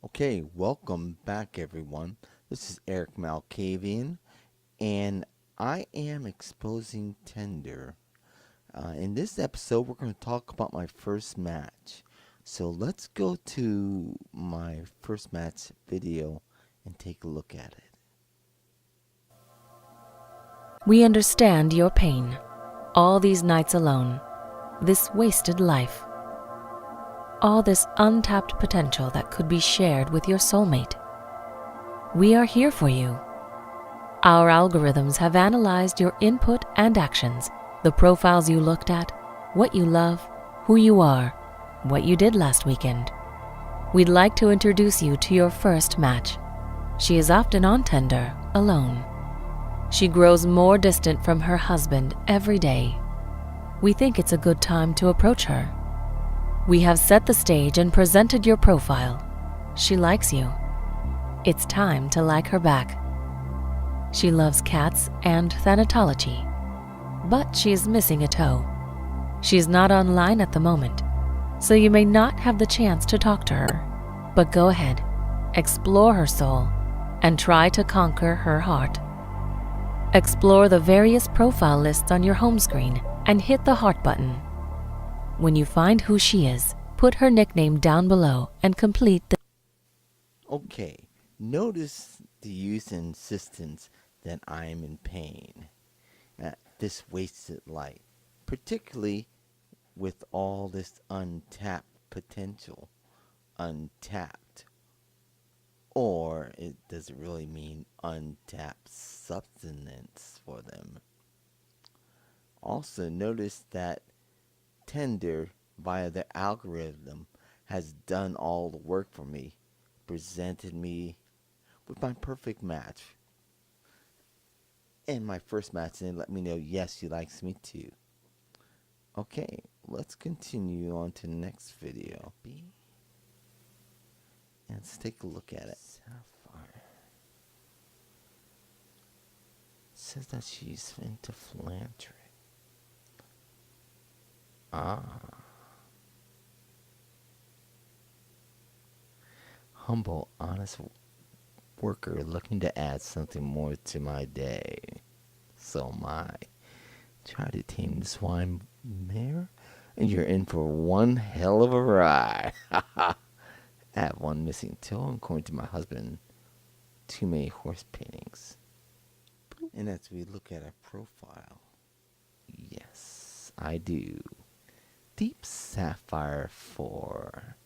Okay, welcome back everyone. This is Erik Malkavian, and I am exposing Tinder. In this episode, we're going to talk about my first match. So let's go to my first match video and take a look at it. We understand your pain. All these nights alone, this wasted life, all this untapped potential that could be shared with your soulmate. We are here for you. Our algorithms have analyzed your input and actions, the profiles you looked at, what you love, who you are, what you did last weekend. We'd like to introduce you to your first match. She is often on Tinder, alone. She grows more distant from her husband every day. We think it's a good time to approach her. We have set the stage and presented your profile. She likes you. It's time to like her back. She loves cats and thanatology, but she is missing a toe. She's not online at the moment, so you may not have the chance to talk to her. But go ahead, explore her soul, and try to conquer her heart. Explore the various profile lists on your home screen and hit the heart button. When you find who she is, put her nickname down below and complete the... Okay, notice the youth's insistence that I am in pain at this wasted life, particularly with all this untapped potential. Untapped. Or it doesn't really mean untapped substance for them. Also notice that Tinder, via the algorithm, has done all the work for me, presented me with my perfect match. And my first match, and let me know, yes, she likes me too. Okay, let's continue on to the next video. And let's take a look at it. Sapphire. It says that she's into philanthropy. Humble, honest worker looking to add something more to my day. So am I. Try to tame the swine mare, and you're in for one hell of a ride. I have one missing toe, according to my husband. Too many horse paintings. And as we look at our profile, yes, I do. Deep Sapphire 4.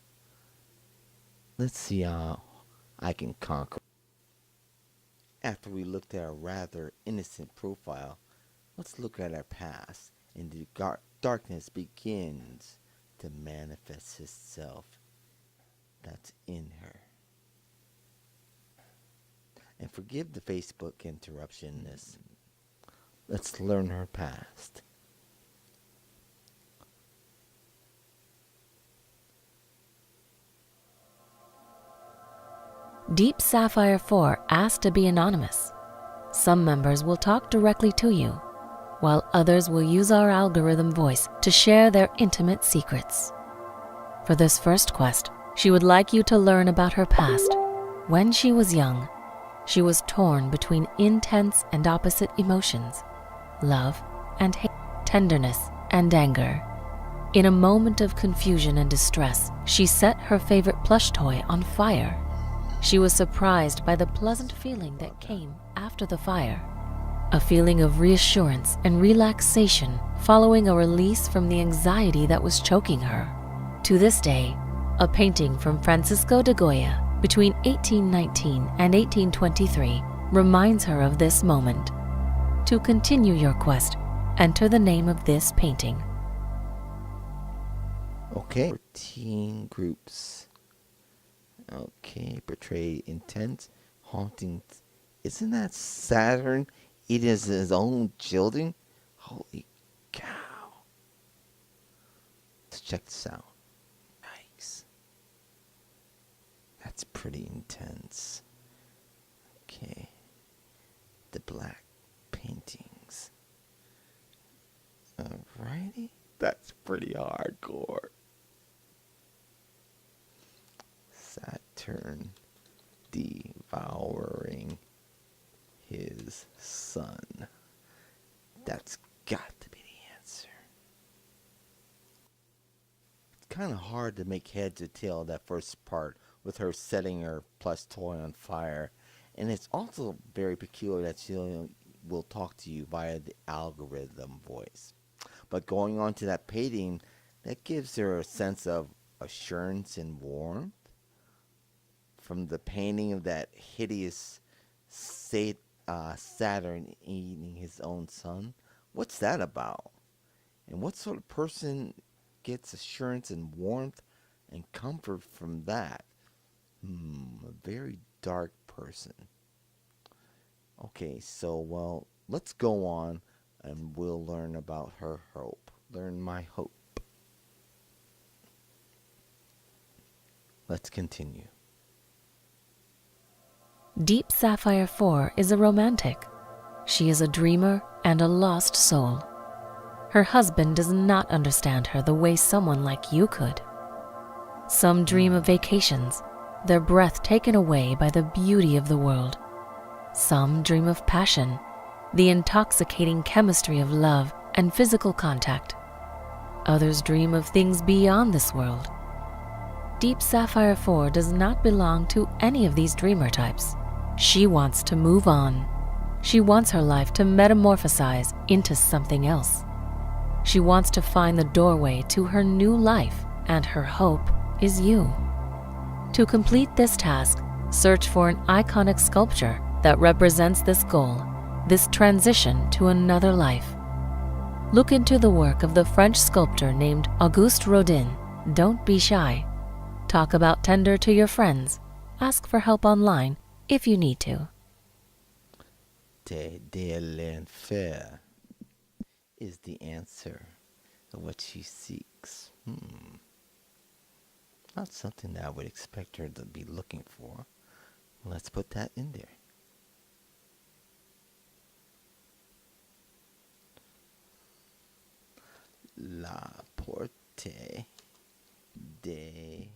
Let's see how I can conquer. After we looked at a rather innocent profile, let's look at our past, and the darkness begins to manifest itself that's in her. And forgive the Facebook interruptionness. Let's learn her past. Deep Sapphire 4 asked to be anonymous. Some members will talk directly to you, while others will use our algorithm voice to share their intimate secrets. For this first quest, she would like you to learn about her past. When she was young, she was torn between intense and opposite emotions, love and hate, tenderness and anger. In a moment of confusion and distress, she set her favorite plush toy on fire. She was surprised by the pleasant feeling that came after the fire, a feeling of reassurance and relaxation following a release from the anxiety that was choking her. To this day, a painting from Francisco de Goya between 1819 and 1823 reminds her of this moment. To continue your quest, enter the name of this painting. Okay. 14 groups. Okay, portray intense, haunting. Isn't that Saturn eating his own children? Holy cow. Let's check this out. Yikes. That's pretty intense. Okay. The black paintings. Alrighty. That's pretty hardcore. Saturn. turn, devouring his son. That's got to be the answer. It's kind of hard to make heads or tail of that first part with her setting her plush toy on fire. And it's also very peculiar that she will talk to you via the algorithm voice. But going on to that painting, that gives her a sense of assurance and warmth from the painting of that hideous Saturn eating his own son. What's that about? And what sort of person gets assurance and warmth and comfort from that? A very dark person. Okay, so, well, let's go on and we'll learn about her hope. Learn my hope. Let's continue. Deep Sapphire 4 is a romantic. She is a dreamer and a lost soul. Her husband does not understand her the way someone like you could. Some dream of vacations, their breath taken away by the beauty of the world. Some dream of passion, the intoxicating chemistry of love and physical contact. Others dream of things beyond this world. Deep Sapphire 4 does not belong to any of these dreamer types. She wants to move on. She wants her life to metamorphosize into something else. She wants to find the doorway to her new life, and her hope is you. To complete this task, search for an iconic sculpture that represents this goal, this transition to another life. Look into the work of the French sculptor named Auguste Rodin. Don't be shy. Talk about Tender to your friends. Ask for help online if you need to. De l'enfer is the answer of what she seeks. Not something that I would expect her to be looking for. Let's put that in there. La porte de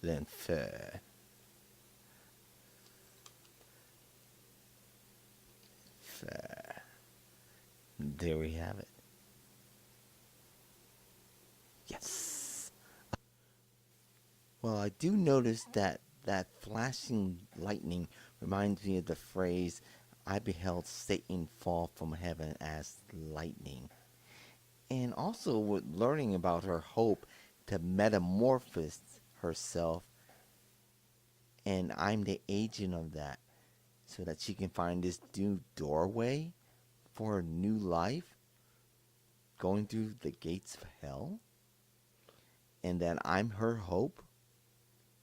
l'enfer. There we have it. Yes. Well, I do notice that flashing lightning reminds me of the phrase, I beheld Satan fall from heaven as lightning. And also with learning about her hope to metamorphose herself, and I'm the agent of that, so that she can find this new doorway for a new life, going through the gates of hell, and that I'm her hope.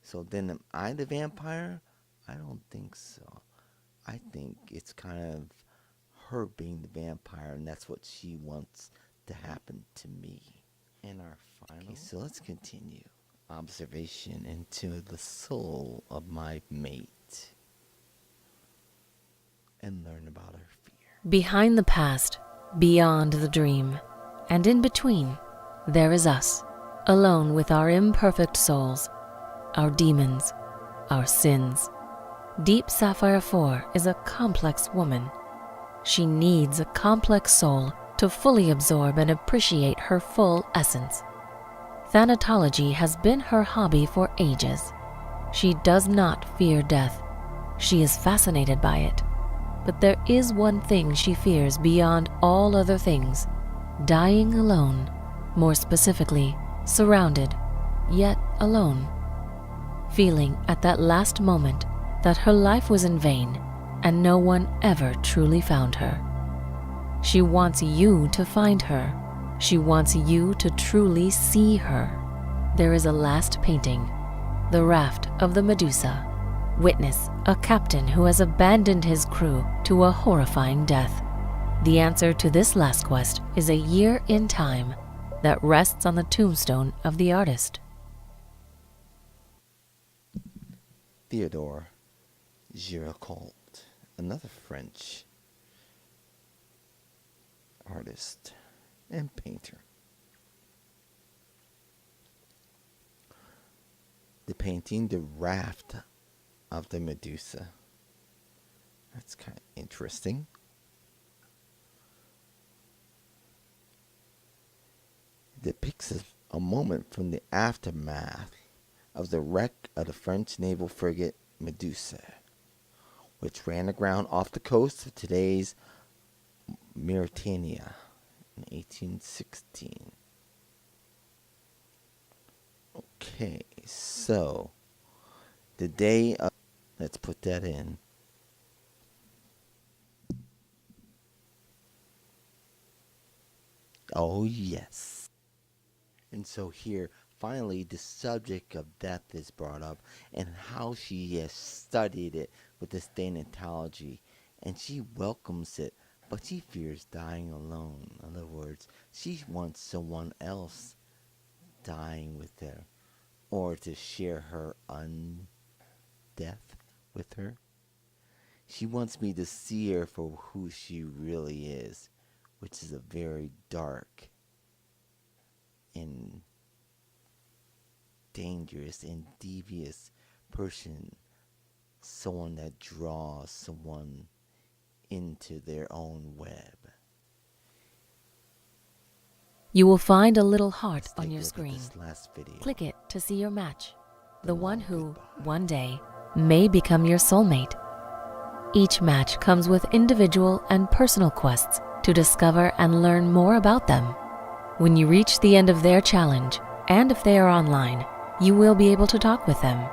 So then am I the vampire? I don't think so. I think it's kind of her being the vampire, and that's what she wants to happen to me. In our final, okay, so let's continue. Observation into the soul of my mate and learn about her fear. Behind the past, beyond the dream, and in between, there is us, alone with our imperfect souls, our demons, our sins. Deep Sapphire 4 is a complex woman. She needs a complex soul to fully absorb and appreciate her full essence. Thanatology has been her hobby for ages. She does not fear death. She is fascinated by it. But there is one thing she fears beyond all other things: dying alone, more specifically, surrounded, yet alone. Feeling at that last moment that her life was in vain and no one ever truly found her. She wants you to find her. She wants you to truly see her. There is a last painting, the raft of the Medusa. Witness a captain who has abandoned his crew to a horrifying death. The answer to this last quest is a year in time that rests on the tombstone of the artist. Theodore Géricault, another French artist and painter. painting the raft of the Medusa. That's kind of interesting. It depicts a moment from the aftermath of the wreck of the French naval frigate Medusa, which ran aground off the coast of today's Mauritania in 1816. Okay, so the day of, let's put that in. Oh, yes. And so here, finally, the subject of death is brought up and how she has studied it with this thanatology. And she welcomes it, but she fears dying alone. In other words, she wants someone else dying with her or to share her death with her. She wants me to see her for who she really is, which is a very dark and dangerous and devious person. Someone that draws someone into their own web. You will find a little heart Let's on take a your look at screen. this last video. Click it to see your match, the one who, goodbye. one day, may become your soulmate. Each match comes with individual and personal quests to discover and learn more about them. When you reach the end of their challenge, and if they are online, you will be able to talk with them.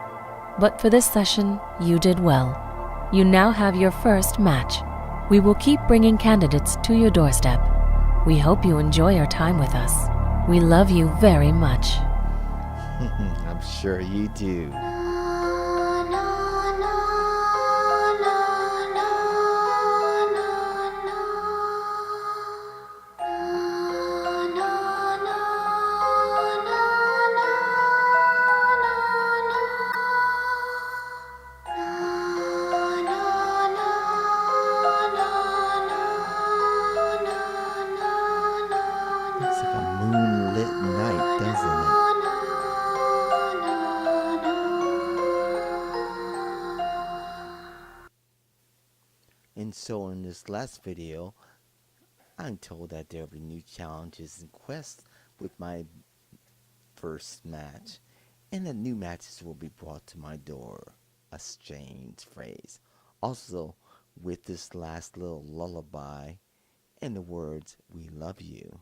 But for this session, you did well. You now have your first match. We will keep bringing candidates to your doorstep. We hope you enjoy your time with us. We love you very much. I'm sure you do. Looks like a moonlit night, doesn't it? And so in this last video, I'm told that there will be new challenges and quests with my first match, and that new matches will be brought to my door. A strange phrase. Also, with this last little lullaby and the words, "We love you,"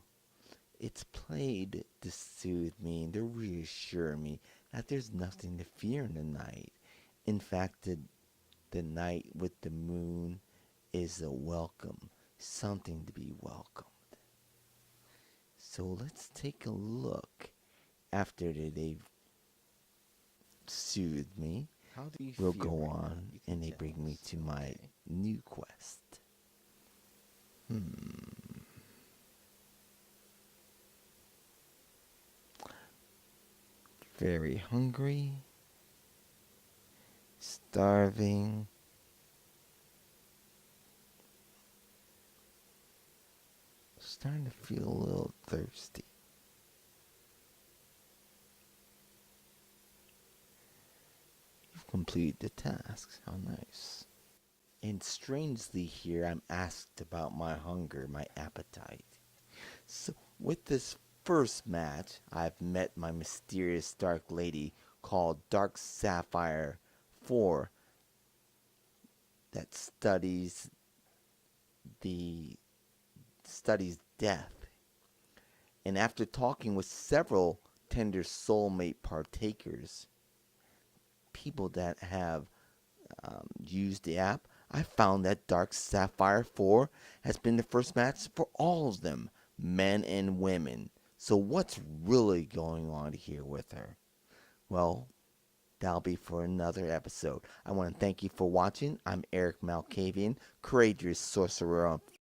it's played to soothe me and to reassure me that there's nothing to fear in the night. In fact, the night with the moon is a welcome, something to be welcomed. So let's take a look after they've soothed me. How do you We'll feel go right now? on You can and they tell bring me us. to my Okay. new quest. Very hungry, starving, starting to feel a little thirsty. You've completed the tasks. How nice. And strangely here, I'm asked about my hunger, my appetite. So with this first match, I've met my mysterious dark lady called Dark Sapphire 4 that studies death. And after talking with several tender soulmate partakers, people that have used the app, I found that Dark Sapphire 4 has been the first match for all of them, men and women. So what's really going on here with her? Well, that'll be for another episode. I want to thank you for watching. I'm Erik Malkavian, courageous sorcerer on